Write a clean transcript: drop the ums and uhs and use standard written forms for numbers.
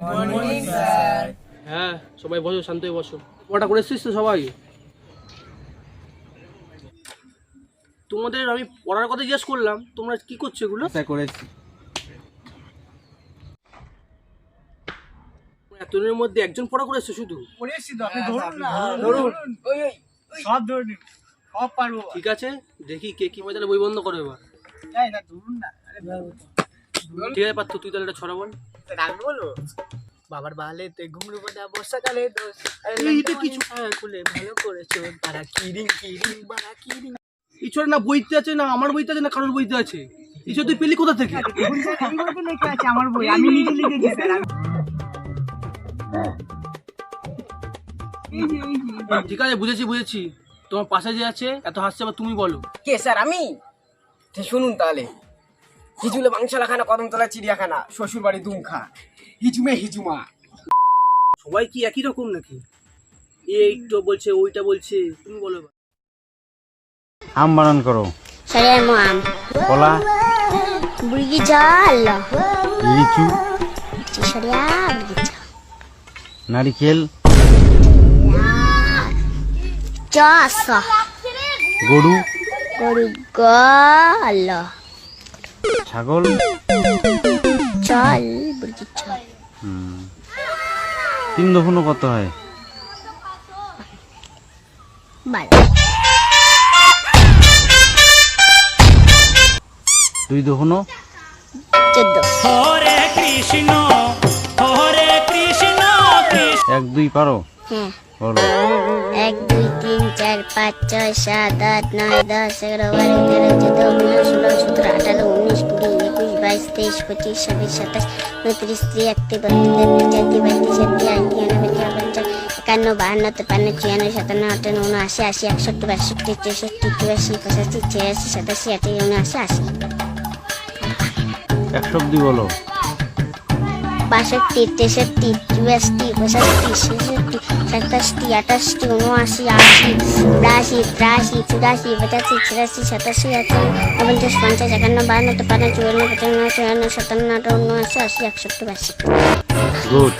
Morning sir. হ্যাঁ, সবাই বসো, শান্ত হয়ে বসো। পড়াটা করে এসছিস তো সবাই? তোমাদের আমি পড়ার কথা জিজ্ঞেস করলাম, তোমরা কি করছো এগুলো? স্যার করেছি। এতজনের মধ্যে একজন পড়া করেছো শুধু? পড়েছি তো, আপনি ধরুন না, ধরুন সব ধরুন, সব পারবো। ঠিক আছে, দেখি কে কি মজা, বই বন্ধ করো এবার। এই না, ধরুন না। আরে ঠিক আছে পারতো, তুই তাহলে একটা ছড়া বল। আমি বলবো, বাবার বালেতে ঘুমরু বাঁধা বর্ষাকালে দোষ, এইটা কিছু খুলে ভালো করেছো তারা কিরিং কিরিং বাড়া কিরিং। এই ছড়া না বইতে আছে, না আমার বইতে আছে, না কারোর বইতে আছে। এই ছড়া তুই পেলি কোথা থেকে? এইগুলো তো লেখা আছে আমার বই, আমি নিজে লিখেছি স্যার। ঠিক আছে, বুঝেছি। তোমার পাশে যে আছে এত হাসছে, আবার তুমি বলো। কে স্যার? আমি? শুনুন তাহলে। হিজুলে মাংসলাখানা, কদমতলা চিড়িয়াখানা, শ্বশুর বাড়ি দুমখা, হিজুমে হিজুমা। সবাই কি একই রকম নাকি? এইটা বলছে, ওইটা বলছে, তুমি বলো এবার। আম বানান করো। Saya mau am. কলা, Beri jal. লিচু, Saya beri jal. নারিকেল, Jasa. গরু, Gal. ছাগল, Jal beri jal. 3 দফুনো কত হয়? Bal. 2 দফুনো 14. 1 2 পারো? হ্যাঁ। বলো। 1 2 3 4 5 6 7 8 9 10 11 12 13 14 15 16 17 18 19 20 21 22 23 25 26 27 29 30 31 32 33 34 35 56 57 58 59 60 61 62 63 64 65 86 87 88 89 90 100 অব্দি বলো। 62 63 64 65 66 67 68 89 80 82 83 84 85 86 87 88 49 50 51 52 53 54 55 56 57 58 59 60 61 62 গুড।